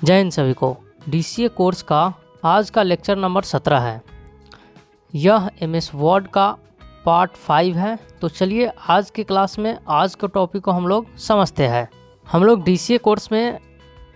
जय हिंद सभी को। DCA कोर्स का आज का लेक्चर नंबर 17 है। यह MS वर्ड का पार्ट 5 है। तो चलिए आज की क्लास में आज के टॉपिक को हम लोग समझते हैं। हम लोग DCA कोर्स में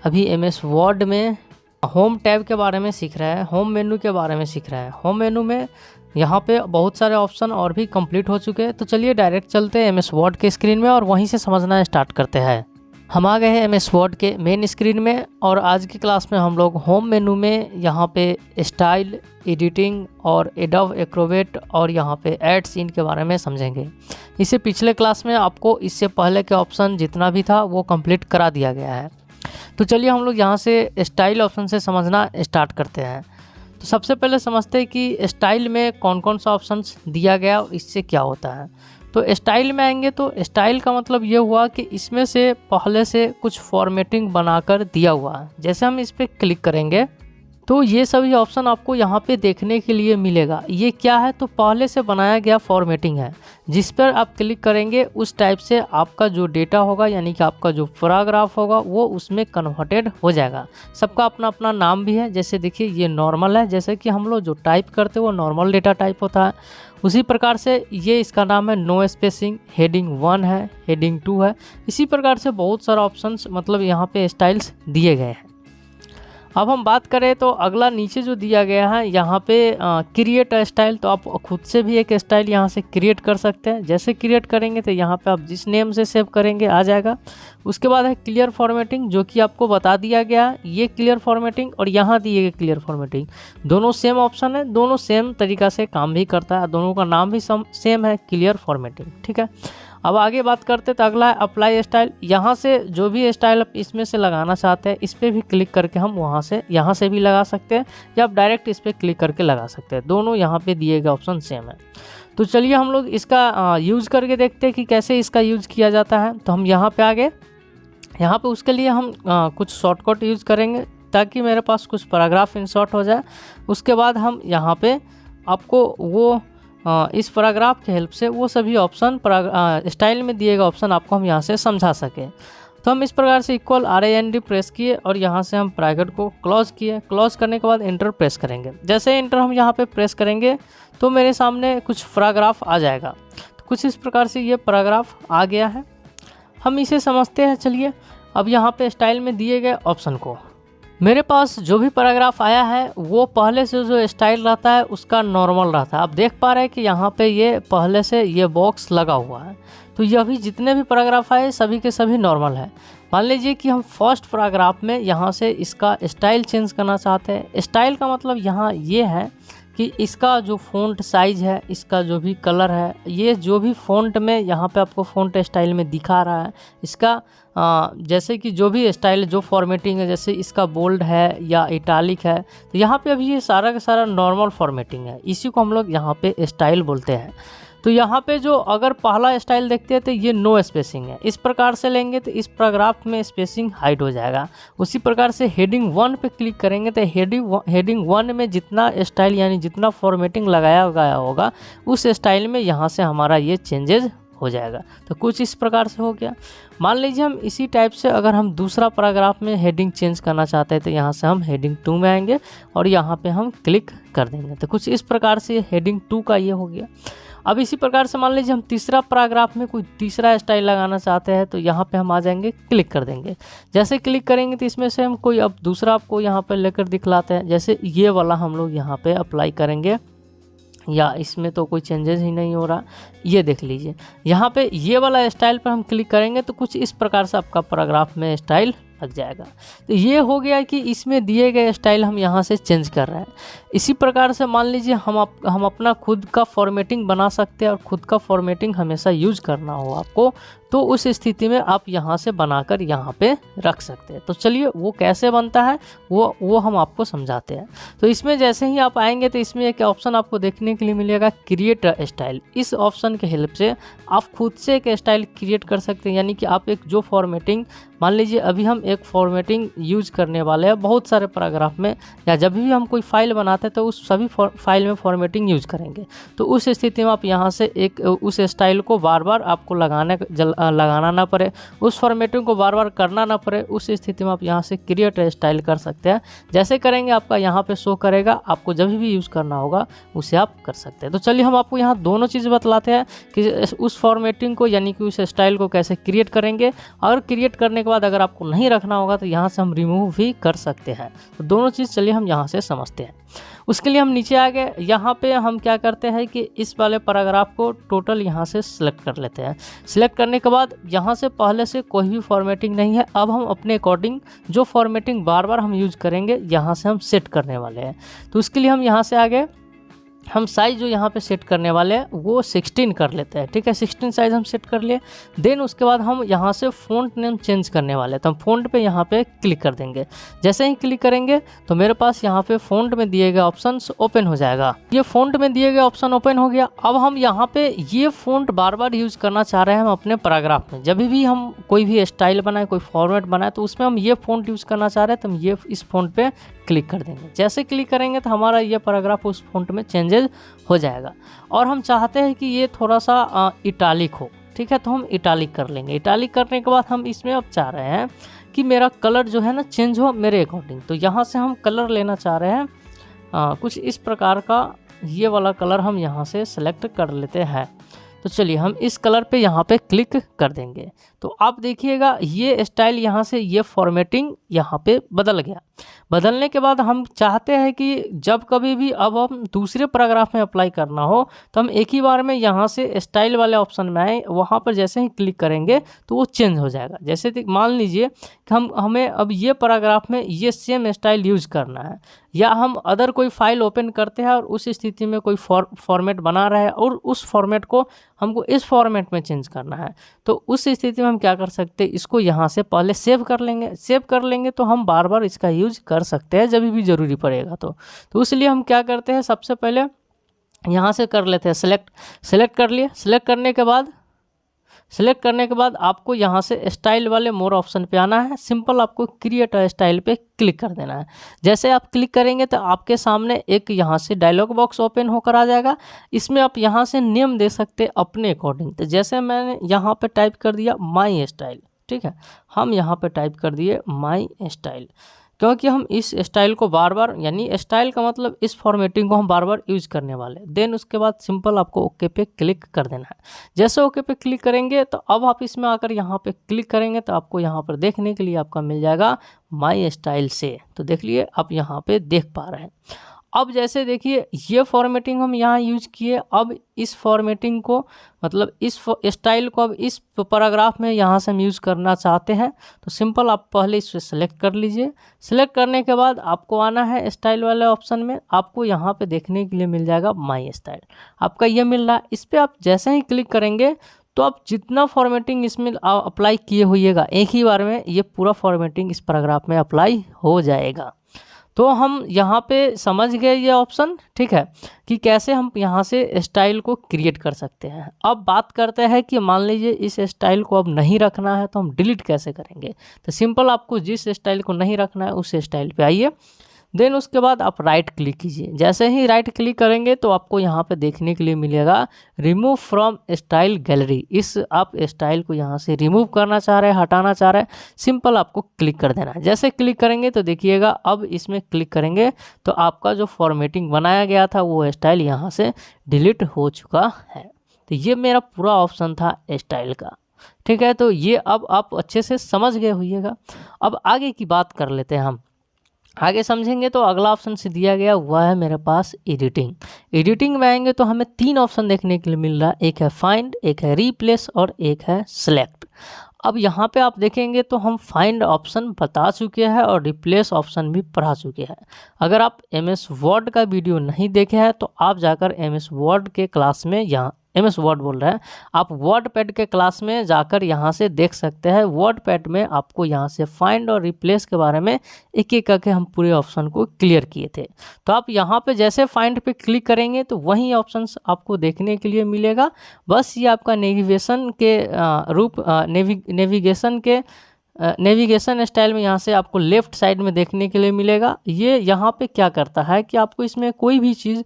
अभी MS वर्ड में होम टैब के बारे में सीख रहे हैं, होम मेनू के बारे में सीख रहे हैं। होम मेनू में यहाँ पे बहुत सारे ऑप्शन और भी कंप्लीट हो चुके हैं। तो चलिए डायरेक्ट चलते हैं MS वर्ड के स्क्रीन में और वहीं से समझना स्टार्ट करते हैं। हम आ गए हैं MS वर्ड के मेन स्क्रीन में और आज की क्लास में हम लोग होम मेनू में यहाँ पे स्टाइल, एडिटिंग और एडोब एक्रोबैट और यहाँ पे ऐड सीन के बारे में समझेंगे। इससे पिछले क्लास में आपको इससे पहले के ऑप्शन जितना भी था वो कंप्लीट करा दिया गया है। तो चलिए हम लोग यहाँ से स्टाइल ऑप्शन से समझना स्टार्ट करते हैं। तो सबसे पहले समझते हैं कि स्टाइल में कौन कौन सा ऑप्शन दिया गया और इससे क्या होता है। तो स्टाइल में आएंगे तो स्टाइल का मतलब ये हुआ कि इसमें से पहले से कुछ फॉर्मेटिंग बनाकर दिया हुआ है। जैसे हम इस पर क्लिक करेंगे तो ये सभी ऑप्शन आपको यहाँ पे देखने के लिए मिलेगा। ये क्या है? तो पहले से बनाया गया फॉर्मेटिंग है। जिस पर आप क्लिक करेंगे उस टाइप से आपका जो डेटा होगा यानी कि आपका जो पैराग्राफ होगा वो उसमें कन्वर्टेड हो जाएगा। सबका अपना अपना नाम भी है। जैसे देखिए ये नॉर्मल है, जैसे कि हम लोग जो टाइप करते हैं वो नॉर्मल डेटा टाइप होता है। उसी प्रकार से ये इसका नाम है नो स्पेसिंग, हेडिंग 1 है, हेडिंग 2 है। इसी प्रकार से बहुत सारा ऑप्शंस मतलब यहाँ पे स्टाइल्स दिए गए हैं। अब हम बात करें तो अगला नीचे जो दिया गया है यहाँ पे क्रिएट स्टाइल। तो आप खुद से भी एक स्टाइल यहाँ से क्रिएट कर सकते हैं। जैसे क्रिएट करेंगे तो यहाँ पे आप जिस नेम से सेव करेंगे आ जाएगा। उसके बाद है क्लियर फॉर्मेटिंग, जो कि आपको बता दिया गया है। ये क्लियर फॉर्मेटिंग और यहाँ दिए गए क्लियर फॉर्मेटिंग दोनों सेम ऑप्शन है, दोनों सेम तरीका से काम भी करता है, दोनों का नाम भी सेम है, क्लियर फॉर्मेटिंग। ठीक है, अब आगे बात करते तो अगला है अप्लाई स्टाइल। यहाँ से जो भी स्टाइल आप इसमें से लगाना चाहते हैं इस पर भी क्लिक करके हम यहाँ से भी लगा सकते हैं या आप डायरेक्ट इस पर क्लिक करके लगा सकते हैं। दोनों यहाँ पे दिए गए ऑप्शन सेम है। तो चलिए हम लोग इसका यूज़ करके देखते हैं कि कैसे इसका यूज़ किया जाता है। तो हम यहाँ पे आ गए। यहाँ पे उसके लिए हम कुछ शॉर्टकट यूज़ करेंगे ताकि मेरे पास कुछ पैराग्राफ इंसर्ट हो जाए। उसके बाद हम यहाँ पे आपको वो इस पैराग्राफ के हेल्प से वो सभी ऑप्शन स्टाइल में दिए गए ऑप्शन आपको हम यहाँ से समझा सकें। तो हम इस प्रकार से इक्वल RAND प्रेस किए और यहाँ से हम ब्रैकेट को क्लोज किए। क्लोज करने के बाद एंटर प्रेस करेंगे। जैसे एंटर हम यहाँ पे प्रेस करेंगे तो मेरे सामने कुछ पैराग्राफ आ जाएगा। तो कुछ इस प्रकार से ये पैराग्राफ आ गया है। हम इसे समझते हैं। चलिए अब यहाँ पे स्टाइल में दिए गए ऑप्शन को, मेरे पास जो भी पैराग्राफ आया है वो पहले से जो स्टाइल रहता है उसका नॉर्मल रहता है। आप देख पा रहे हैं कि यहाँ पे ये पहले से ये बॉक्स लगा हुआ है। तो ये अभी जितने भी पैराग्राफ आए सभी के सभी नॉर्मल है। मान लीजिए कि हम फर्स्ट पैराग्राफ में यहाँ से इसका स्टाइल चेंज करना चाहते हैं। स्टाइल का मतलब यहाँ ये है कि इसका जो फ़ॉन्ट साइज़ है, इसका जो भी कलर है, ये जो भी फ़ॉन्ट में यहाँ पे आपको फ़ॉन्ट स्टाइल में दिखा रहा है, इसका जैसे कि जो भी स्टाइल जो फॉर्मेटिंग है, जैसे इसका बोल्ड है या इटालिक है, तो यहाँ पे अभी ये सारा का सारा नॉर्मल फॉर्मेटिंग है। इसी को हम लोग यहाँ पे स्टाइल बोलते हैं। तो यहाँ पे जो अगर पहला स्टाइल देखते हैं तो ये नो स्पेसिंग है। इस प्रकार से लेंगे तो इस पैराग्राफ में स्पेसिंग हाइड हो जाएगा। उसी प्रकार से हेडिंग 1 पे क्लिक करेंगे तो हेडिंग 1 में जितना स्टाइल यानी जितना फॉर्मेटिंग लगाया गया होगा उस स्टाइल में यहाँ से हमारा ये चेंजेज हो जाएगा। तो कुछ इस प्रकार से हो गया। मान लीजिए हम इसी टाइप से अगर हम दूसरा पैराग्राफ में हेडिंग चेंज करना चाहते हैं तो यहाँ से हम हेडिंग 2 में आएंगे और यहाँ पे हम क्लिक कर देंगे। तो कुछ इस प्रकार से हेडिंग 2 का ये हो गया। अब इसी प्रकार से मान लीजिए हम तीसरा पैराग्राफ में कोई तीसरा स्टाइल लगाना चाहते हैं तो यहाँ पे हम आ जाएंगे, क्लिक कर देंगे। जैसे क्लिक करेंगे तो इसमें से हम कोई अब दूसरा आपको यहाँ पे लेकर दिखलाते हैं। जैसे ये वाला हम लोग यहाँ पे अप्लाई करेंगे या इसमें तो कोई चेंजेस ही नहीं हो रहा। ये देख लीजिए यहाँ पे ये वाला स्टाइल पर हम क्लिक करेंगे तो कुछ इस प्रकार से आपका पैराग्राफ में स्टाइल लग जाएगा। तो ये हो गया कि इसमें दिए गए स्टाइल हम यहाँ से चेंज कर रहे हैं। इसी प्रकार से मान लीजिए हम अपना खुद का फॉर्मेटिंग बना सकते हैं और खुद का फॉर्मेटिंग हमेशा यूज करना हो आपको, तो उस स्थिति में आप यहाँ से बनाकर यहाँ पे रख सकते हैं। तो चलिए वो कैसे बनता है वो हम आपको समझाते हैं। तो इसमें जैसे ही आप आएंगे तो इसमें एक ऑप्शन आपको देखने के लिए मिलेगा क्रिएट स्टाइल। इस ऑप्शन के हेल्प से आप खुद से एक स्टाइल क्रिएट कर सकते हैं। यानी कि आप एक जो फॉर्मेटिंग, मान लीजिए अभी हम एक फॉर्मेटिंग यूज करने वाले हैं बहुत सारे पैराग्राफ में, या जब भी हम कोई फाइल बनाते हैं तो उस सभी फाइल में फॉर्मेटिंग यूज करेंगे। तो उस स्थिति में आप यहाँ से एक उस स्टाइल को बार बार आपको लगाना ना पड़े, उस फॉर्मेटिंग को बार बार करना ना पड़े, उस स्थिति में आप यहाँ से क्रिएट स्टाइल कर सकते हैं। जैसे करेंगे आपका यहाँ पे शो करेगा, आपको जब भी यूज़ करना होगा उसे आप कर सकते हैं। तो चलिए हम आपको यहाँ दोनों चीज़ बतलाते हैं कि उस फॉर्मेटिंग को यानी कि उस स्टाइल को कैसे क्रिएट करेंगे, और क्रिएट करने के बाद अगर आपको नहीं रखना होगा तो यहाँ से हम रिमूव भी कर सकते हैं। तो दोनों चीज़ चलिए हम यहाँ से समझते हैं। उसके लिए हम नीचे आ गए, यहाँ पे हम क्या करते हैं कि इस वाले पैराग्राफ को टोटल यहाँ से सिलेक्ट कर लेते हैं। सिलेक्ट करने के बाद यहाँ से पहले से कोई भी फॉर्मेटिंग नहीं है, अब हम अपने अकॉर्डिंग जो फॉर्मेटिंग बार बार हम यूज़ करेंगे यहाँ से हम सेट करने वाले हैं। तो उसके लिए हम यहाँ से आ गए, हम साइज़ जो यहाँ पे सेट करने वाले हैं वो 16 कर लेते हैं, ठीक है। 16 साइज़ हम सेट कर लिए। देन उसके बाद हम यहाँ से फ़ॉन्ट नेम चेंज करने वाले हैं, तो हम फ़ॉन्ट पे यहाँ पे क्लिक कर देंगे। जैसे ही क्लिक करेंगे तो मेरे पास यहाँ पे फ़ॉन्ट में दिए गए ऑप्शंस ओपन हो जाएगा। ये फ़ॉन्ट में दिए गए ऑप्शन ओपन हो गया। अब हम यहाँ पे ये फ़ॉन्ट बार बार यूज़ करना चाह रहे हैं हम अपने पैराग्राफ में। जब भी हम कोई भी स्टाइल बनाए, कोई फॉर्मेट बनाए, तो उसमें हम ये फ़ॉन्ट यूज़ करना चाह रहे हैं, तो हम ये इस फ़ॉन्ट पे क्लिक कर देंगे। जैसे क्लिक करेंगे तो हमारा ये पैराग्राफ उस फ़ॉन्ट में चेंजेस हो जाएगा। और हम चाहते हैं कि ये थोड़ा सा इटालिक हो, ठीक है, तो हम इटालिक कर लेंगे। इटालिक करने के बाद हम इसमें अब चाह रहे हैं कि मेरा कलर जो है ना चेंज हो मेरे अकॉर्डिंग। तो यहाँ से हम कलर लेना चाह रहे हैं कुछ इस प्रकार का, ये वाला कलर हम यहाँ से सेलेक्ट कर लेते हैं। तो चलिए हम इस कलर पे यहाँ पे क्लिक कर देंगे। तो आप देखिएगा ये स्टाइल यहाँ से ये फॉर्मेटिंग यहाँ पे बदल गया। बदलने के बाद हम चाहते हैं कि जब कभी भी अब हम दूसरे पैराग्राफ में अप्लाई करना हो तो हम एक ही बार में यहाँ से स्टाइल वाले ऑप्शन में आए, वहाँ पर जैसे ही क्लिक करेंगे तो वो चेंज हो जाएगा। जैसे मान लीजिए कि हमें अब ये पैराग्राफ में ये सेम स्टाइल यूज़ करना है, या हम अदर कोई फाइल ओपन करते हैं और उस स्थिति में कोई फॉर्मेट बना रहा है और उस फॉर्मेट को हमको इस फॉर्मेट में चेंज करना है, तो उस स्थिति में हम क्या कर सकते हैं, इसको यहाँ से पहले सेव कर लेंगे। सेव कर लेंगे तो हम बार बार इसका यूज कर सकते हैं जब भी ज़रूरी पड़ेगा। तो इसलिए हम क्या करते हैं, सबसे पहले यहाँ से कर लेते हैं सेलेक्ट कर लिए। सेलेक्ट करने के बाद आपको यहाँ से स्टाइल वाले मोर ऑप्शन पे आना है। सिंपल आपको क्रिएट स्टाइल पे क्लिक कर देना है। जैसे आप क्लिक करेंगे तो आपके सामने एक यहाँ से डायलॉग बॉक्स ओपन होकर आ जाएगा। इसमें आप यहाँ से नेम दे सकते हैं अपने अकॉर्डिंग। तो जैसे मैंने यहाँ पे टाइप कर दिया माई स्टाइल, ठीक है, हम यहाँ पे टाइप कर दिए माई स्टाइल, क्योंकि हम इस स्टाइल को बार बार, यानी स्टाइल का मतलब इस फॉर्मेटिंग को हम बार बार यूज़ करने वाले। देन उसके बाद सिंपल आपको ओके पे क्लिक कर देना है। जैसे ओके पे क्लिक करेंगे तो अब आप इसमें आकर यहाँ पे क्लिक करेंगे तो आपको यहाँ पर देखने के लिए आपका मिल जाएगा माई स्टाइल से। तो देख लिए आप यहाँ पे देख पा रहे हैं। अब जैसे देखिए ये फॉर्मेटिंग हम यहाँ यूज किए, अब इस फॉर्मेटिंग को मतलब इस स्टाइल को अब इस पैराग्राफ में यहाँ से हम यूज़ करना चाहते हैं। तो सिंपल आप पहले इसे सेलेक्ट कर लीजिए। सेलेक्ट करने के बाद आपको आना है स्टाइल वाले ऑप्शन में। आपको यहाँ पे देखने के लिए मिल जाएगा माई स्टाइल, आपका ये मिल रहा है। इस पर आप जैसे ही क्लिक करेंगे तो आप जितना फॉर्मेटिंग इसमें अप्लाई किए होइएगा एक ही बार में ये पूरा फॉर्मेटिंग इस पैराग्राफ में अप्लाई हो जाएगा। तो हम यहाँ पे समझ गए ये ऑप्शन, ठीक है, कि कैसे हम यहाँ से स्टाइल को क्रिएट कर सकते हैं। अब बात करते हैं कि मान लीजिए इस स्टाइल को अब नहीं रखना है तो हम डिलीट कैसे करेंगे। तो सिंपल आपको जिस स्टाइल को नहीं रखना है उस स्टाइल पे आइए। देन उसके बाद आप राइट क्लिक कीजिए। जैसे ही राइट क्लिक करेंगे तो आपको यहाँ पे देखने के लिए मिलेगा रिमूव फ्रॉम स्टाइल गैलरी। इस आप स्टाइल को यहाँ से रिमूव करना चाह रहे हैं, हटाना चाह रहे हैं, सिंपल आपको क्लिक कर देना है। जैसे क्लिक करेंगे तो देखिएगा अब इसमें क्लिक करेंगे तो आपका जो फॉर्मेटिंग बनाया गया था वो स्टाइल यहाँ से डिलीट हो चुका है। तो ये मेरा पूरा ऑप्शन था स्टाइल का, ठीक है। तो ये अब आप अच्छे से समझ गए होइएगा। अब आगे की बात कर लेते हैं हम। आगे समझेंगे तो अगला ऑप्शन से दिया गया हुआ है मेरे पास एडिटिंग। एडिटिंग में आएंगे तो हमें 3 ऑप्शन देखने के लिए मिल रहा है, एक है फाइंड, एक है रिप्लेस और एक है सेलेक्ट। अब यहाँ पे आप देखेंगे तो हम फाइंड ऑप्शन बता चुके हैं और रिप्लेस ऑप्शन भी पढ़ा चुके हैं। अगर आप MS वर्ड का वीडियो नहीं देखे हैं तो आप जाकर MS वर्ड के क्लास में, यहाँ MS वर्ड बोल रहे हैं, आप वर्ड पैड के क्लास में जाकर यहाँ से देख सकते हैं। वर्ड पैड में आपको यहाँ से फाइंड और रिप्लेस के बारे में एक एक करके हम पूरे ऑप्शन को क्लियर किए थे। तो आप यहाँ पे जैसे फाइंड पे क्लिक करेंगे तो वही ऑप्शंस आपको देखने के लिए मिलेगा। बस ये आपका नेविगेशन के नेविगेशन स्टाइल में यहाँ से आपको लेफ़्ट साइड में देखने के लिए मिलेगा। ये यहाँ पे क्या करता है कि आपको इसमें कोई भी चीज़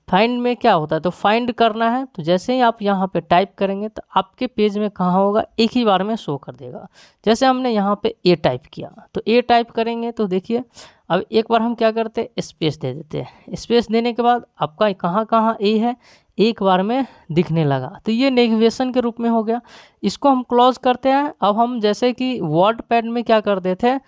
फाइंड में क्या होता है, तो फाइंड करना है तो जैसे ही आप यहाँ पे टाइप करेंगे तो आपके पेज में कहाँ होगा, एक ही बार में शो कर देगा। जैसे हमने यहाँ पे ए टाइप किया तो ए टाइप करेंगे तो देखिए अब एक बार हम क्या करते हैं, स्पेस दे देते हैं। स्पेस देने के बाद आपका कहाँ कहाँ ए है, एक बार में दिखने लगा। तो ये नेविगेशन के रूप में हो गया। इसको हम क्लोज करते हैं। अब हम जैसे कि वर्ड पैड में क्या करते थे,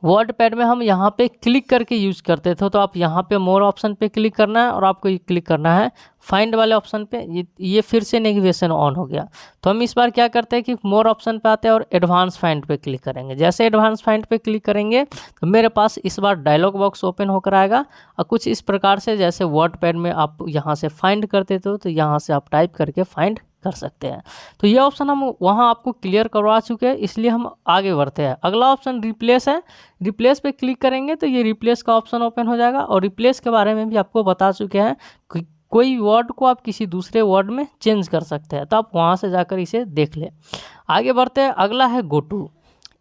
वर्ड पैड में हम यहाँ पे क्लिक करके यूज़ करते थे। तो आप यहाँ पे मोर ऑप्शन पे क्लिक करना है और आपको ये क्लिक करना है फाइंड वाले ऑप्शन पे। ये फिर से नेविगेशन ऑन हो गया। तो हम इस बार क्या करते हैं कि मोर ऑप्शन पे आते हैं और एडवांस फाइंड पे क्लिक करेंगे। जैसे एडवांस फाइंड पे क्लिक करेंगे तो मेरे पास इस बार डायलॉग बॉक्स ओपन होकर आएगा और कुछ इस प्रकार से जैसे वर्ड पैड में आप यहाँ से फाइंड करते थे तो यहाँ से आप टाइप करके फाइंड कर सकते हैं। तो ये ऑप्शन हम वहाँ आपको क्लियर करवा चुके हैं, इसलिए हम आगे बढ़ते हैं। अगला ऑप्शन रिप्लेस है। रिप्लेस पे क्लिक करेंगे तो ये रिप्लेस का ऑप्शन ओपन हो जाएगा और रिप्लेस के बारे में भी आपको बता चुके हैं कि कोई वर्ड को आप किसी दूसरे वर्ड में चेंज कर सकते हैं। तो आप वहाँ से जाकर इसे देख लें। आगे बढ़ते हैं। अगला है गो टू।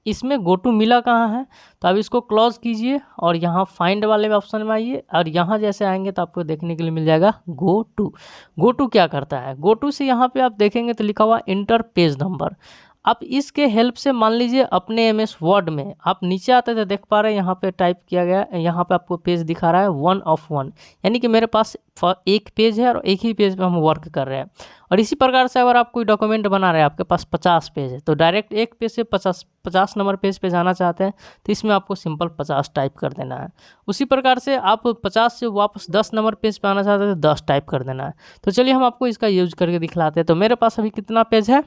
इसमें गो टू मिला कहाँ है, तो आप इसको क्लोज कीजिए और यहाँ फाइंड वाले ऑप्शन में आइए और यहाँ जैसे आएंगे तो आपको देखने के लिए मिल जाएगा गो टू। गो टू क्या करता है, गो टू से यहाँ पे आप देखेंगे तो लिखा हुआ इंटर पेज नंबर। आप इसके हेल्प से मान लीजिए अपने MS वर्ड में आप नीचे आते थे, देख पा रहे हैं यहाँ पे टाइप किया गया, यहाँ पे आपको पेज दिखा रहा है 1 of 1, यानी कि मेरे पास एक पेज है और एक ही पेज पे हम वर्क कर रहे हैं। और इसी प्रकार से अगर आप कोई डॉक्यूमेंट बना रहे हैं, आपके पास 50 पेज है तो डायरेक्ट एक पेज से 50 नंबर पेज पे जाना चाहते हैं तो इसमें आपको सिंपल 50 टाइप कर देना है। उसी प्रकार से आप 50 से वापस 10 नंबर पेज पे आना चाहते हैं तो 10 टाइप कर देना है। तो चलिए हम आपको इसका यूज करके दिखलाते हैं। तो मेरे पास अभी कितना पेज है,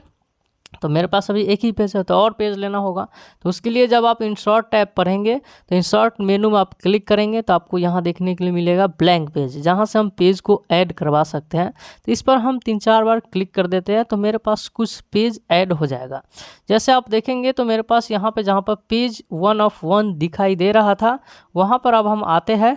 तो मेरे पास अभी एक ही पेज है, तो और पेज लेना होगा। तो उसके लिए जब आप इंसर्ट टैब पढ़ेंगे तो इंसर्ट मेनू में आप क्लिक करेंगे तो आपको यहाँ देखने के लिए मिलेगा ब्लैंक पेज, जहाँ से हम पेज को ऐड करवा सकते हैं। तो इस पर हम 3-4 बार क्लिक कर देते हैं तो मेरे पास कुछ पेज ऐड हो जाएगा। जैसे आप देखेंगे तो मेरे पास यहाँ पर जहाँ पर पेज 1 of 1 दिखाई दे रहा था वहाँ पर अब हम आते हैं।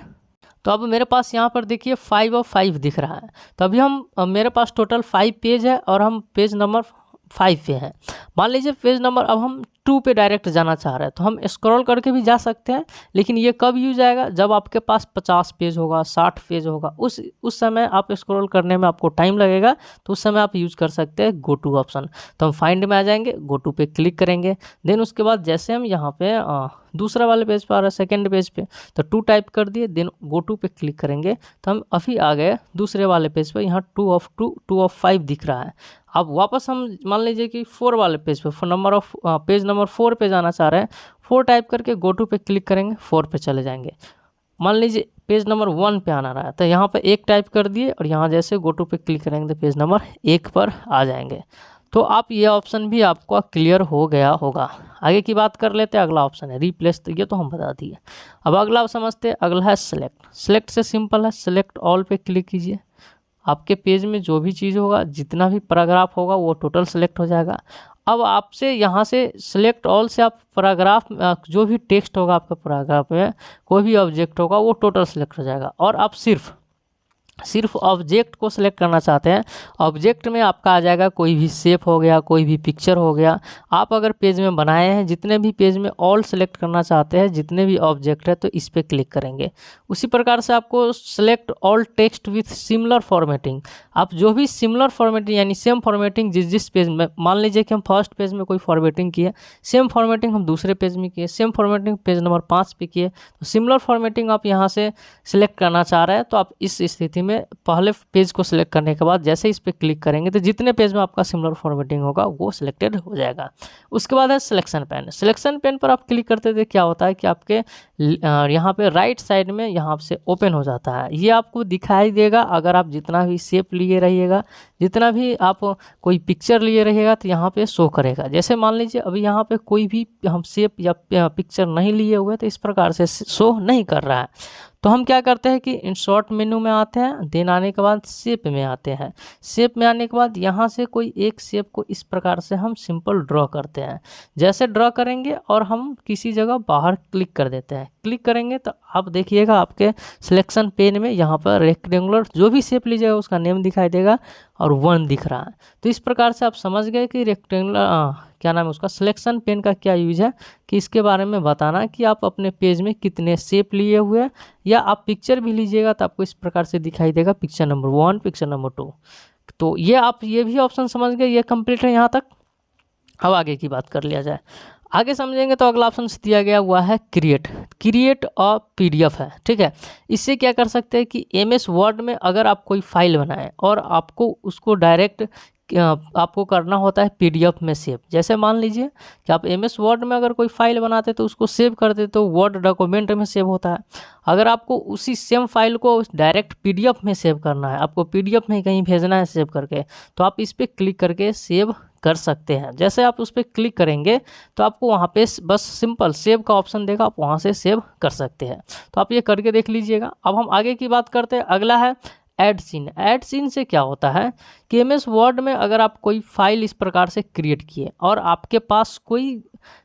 तो अब मेरे पास यहाँ पर देखिए 5 of 5 दिख रहा है। तो अभी हम मेरे पास टोटल 5 पेज है और हम पेज नंबर 5 पे है। मान लीजिए पेज नंबर अब हम 2 पे डायरेक्ट जाना चाह रहे हैं तो हम स्क्रॉल करके भी जा सकते हैं, लेकिन ये कब यूज आएगा, जब आपके पास 50 पेज होगा, 60 पेज होगा, उस समय आप स्क्रॉल करने में आपको टाइम लगेगा, तो उस समय आप यूज कर सकते हैं गो टू ऑप्शन। तो हम फाइंड में आ जाएंगे, गो टू पे क्लिक करेंगे। देन उसके बाद जैसे हम यहाँ पे दूसरा वाले पेज पर आ रहा है, सेकेंड पेज पे, तो 2 टाइप कर दिए। देन गो टू पे क्लिक करेंगे तो हम अभी आ गए दूसरे वाले पेज पे। यहाँ 2 of 2, 2 of 5 दिख रहा है। अब वापस हम मान लीजिए कि 4 वाले पेज पे पेज नंबर 4 पे जाना चाह रहे हैं। 4 टाइप करके गो टू पे क्लिक करेंगे, 4 पे चले जाएंगे। मान लीजिए पेज नंबर 1 पे आना रहा है तो यहाँ पे 1 टाइप कर दिए और यहाँ जैसे गो टू पे क्लिक करेंगे तो पेज नंबर 1 पर आ जाएंगे। तो आप ये ऑप्शन भी आपको क्लियर हो गया होगा। आगे की बात कर लेते हैं। अगला ऑप्शन है रिप्लेस, तो ये तो हम बता दिए। अब अगला समझते हैं। अगला है सेलेक्ट। सेलेक्ट से सिंपल है, सेलेक्ट ऑल पे क्लिक कीजिए। आपके पेज में जो भी चीज़ होगा, जितना भी पैराग्राफ होगा वो टोटल सेलेक्ट हो जाएगा। अब आपसे यहाँ से सेलेक्ट ऑल से आप पैराग्राफ जो भी टेक्स्ट होगा आपका पैराग्राफ में, कोई भी ऑब्जेक्ट होगा वो टोटल सेलेक्ट हो जाएगा। और आप सिर्फ ऑब्जेक्ट को सिलेक्ट करना चाहते हैं, ऑब्जेक्ट में आपका आ जाएगा कोई भी शेप हो गया, कोई भी पिक्चर हो गया। आप अगर पेज में बनाए हैं, जितने भी पेज में ऑल सेलेक्ट करना चाहते हैं, जितने भी ऑब्जेक्ट है, तो इस पर क्लिक करेंगे। उसी प्रकार से आपको select all text with similar formatting. आप जो भी सिमिलर फॉर्मेटिंग यानी सेम फॉर्मेटिंग जिस पेज में, मान लीजिए कि हम फर्स्ट पेज में कोई फॉर्मेटिंग किए, सेम फॉर्मेटिंग हम दूसरे पेज में किए, सेम फॉर्मेटिंग पेज नंबर 5 पे किए, तो सिमिलर फॉर्मेटिंग आप यहाँ से सिलेक्ट करना चाह रहे हैं। तो आप इस स्थिति में पहले पेज को सिलेक्ट करने के बाद जैसे इस पे क्लिक करेंगे तो जितने पेज में आपका सिमिलर फॉर्मेटिंग होगा वो सिलेक्टेड हो जाएगा। उसके बाद है सिलेक्शन पेन। सिलेक्शन पेन पर आप क्लिक करते थे, क्या होता है कि आपके यहाँ पे राइट साइड में यहाँ से ओपन हो जाता है। ये आपको दिखाई देगा अगर आप जितना भी शेप लिए रहिएगा, जितना भी आप कोई पिक्चर लिए रहिएगा तो यहाँ पे शो करेगा। जैसे मान लीजिए अभी यहाँ पे कोई भी हम शेप या पिक्चर नहीं लिए हुए तो इस प्रकार से शो नहीं कर रहा है। तो हम क्या करते हैं कि इंसर्ट मेनू में आते हैं, देन आने के बाद शेप में आते हैं। शेप में आने के बाद यहाँ से कोई एक शेप को इस प्रकार से हम सिंपल ड्रॉ करते हैं। जैसे ड्रॉ करेंगे और हम किसी जगह बाहर क्लिक कर देते हैं। क्लिक करेंगे तो आप देखिएगा आपके सिलेक्शन पेन में यहाँ पर रेक्टेंगुलर जो भी शेप लीजिएगा उसका नेम दिखाई देगा और 1 दिख रहा है। तो इस प्रकार से आप समझ गए कि रेक्टेंगुलर क्या नाम है उसका, सिलेक्शन पेन का क्या यूज है कि इसके बारे में बताना कि आप अपने पेज में कितने शेप लिए हुए हैं, या आप पिक्चर भी लीजिएगा तो आपको इस प्रकार से दिखाई देगा, पिक्चर नंबर 1, पिक्चर नंबर 2। तो ये आप ये भी ऑप्शन समझ गए, ये कंप्लीट है यहाँ तक। अब आगे की बात कर लिया जाए। आगे समझेंगे तो अगला ऑप्शन दिया गया हुआ है क्रिएट अ पीडीएफ है, ठीक है। इससे क्या कर सकते हैं कि एमएस वर्ड में अगर आप कोई फाइल बनाएं और आपको उसको डायरेक्ट आपको करना होता है पीडीएफ में सेव। जैसे मान लीजिए कि आप एमएस वर्ड में अगर कोई फाइल बनाते तो उसको सेव करते तो वर्ड डॉक्यूमेंट में सेव होता है। अगर आपको उसी सेम फाइल को डायरेक्ट पीडीएफ में सेव करना है, आपको पीडीएफ में कहीं भेजना है सेव करके, तो आप इस पर क्लिक करके सेव कर सकते हैं। जैसे आप उस पर क्लिक करेंगे तो आपको वहाँ पे बस सिंपल सेव का ऑप्शन देगा, आप वहाँ से सेव कर सकते हैं। तो आप ये करके देख लीजिएगा। अब हम आगे की बात करते हैं। अगला है ऐड सीन। ऐड सीन से क्या होता है कि एमएस वर्ड में अगर आप कोई फाइल इस प्रकार से क्रिएट किए और आपके पास कोई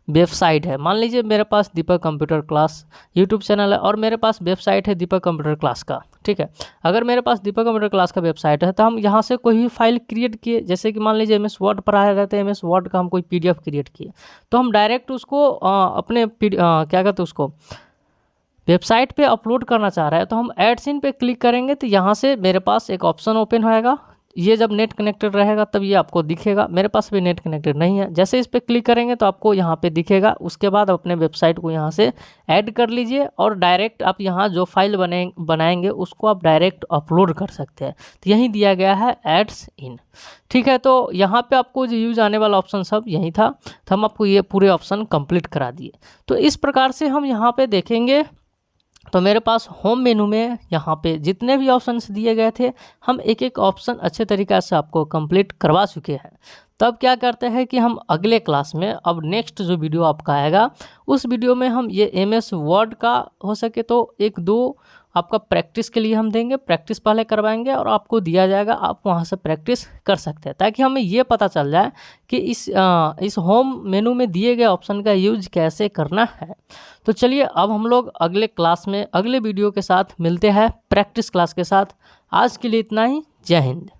वेबसाइट है, मान लीजिए मेरे पास दीपक कंप्यूटर क्लास यूट्यूब चैनल है और मेरे पास वेबसाइट है दीपक कंप्यूटर क्लास का, ठीक है। अगर मेरे पास दीपक कंप्यूटर क्लास का वेबसाइट है तो हम यहाँ से कोई भी फाइल क्रिएट किए, जैसे कि मान लीजिए एमएस वर्ड पढ़ाया रहता है, एमएस वर्ड का हम कोई पीडीएफ क्रिएट किए, तो हम डायरेक्ट उसको अपने क्या कहते हैं उसको वेबसाइट पे अपलोड करना चाह रहा है तो हम ऐड सीन पे क्लिक करेंगे तो यहाँ से मेरे पास एक ऑप्शन ओपन होएगा। ये जब नेट कनेक्टेड रहेगा तब ये आपको दिखेगा। मेरे पास भी नेट कनेक्टेड नहीं है। जैसे इस पर क्लिक करेंगे तो आपको यहाँ पे दिखेगा। उसके बाद अपने वेबसाइट को यहाँ से ऐड कर लीजिए और डायरेक्ट आप यहाँ जो फाइल बनाएंगे उसको आप डायरेक्ट अपलोड कर सकते हैं। तो यही दिया गया है एड्स इन, ठीक है। तो यहाँ पे आपको जो यूज आने वाला ऑप्शन सब यही था, तो हम आपको ये पूरे ऑप्शन कंप्लीट करा दिए। तो इस प्रकार से हम यहाँ पे देखेंगे तो मेरे पास होम मेनू में यहाँ पे जितने भी ऑप्शंस दिए गए थे हम एक एक ऑप्शन अच्छे तरीक़े से आपको कंप्लीट करवा चुके हैं। तब क्या करते हैं कि हम अगले क्लास में, अब नेक्स्ट जो वीडियो आपका आएगा उस वीडियो में हम ये एमएस वर्ड का हो सके तो 1-2 आपका प्रैक्टिस के लिए हम देंगे, प्रैक्टिस पहले करवाएंगे और आपको दिया जाएगा, आप वहां से प्रैक्टिस कर सकते हैं ताकि हमें ये पता चल जाए कि इस होम मेनू में दिए गए ऑप्शन का यूज कैसे करना है। तो चलिए अब हम लोग अगले क्लास में अगले वीडियो के साथ मिलते हैं प्रैक्टिस क्लास के साथ। आज के लिए इतना ही। जय हिंद।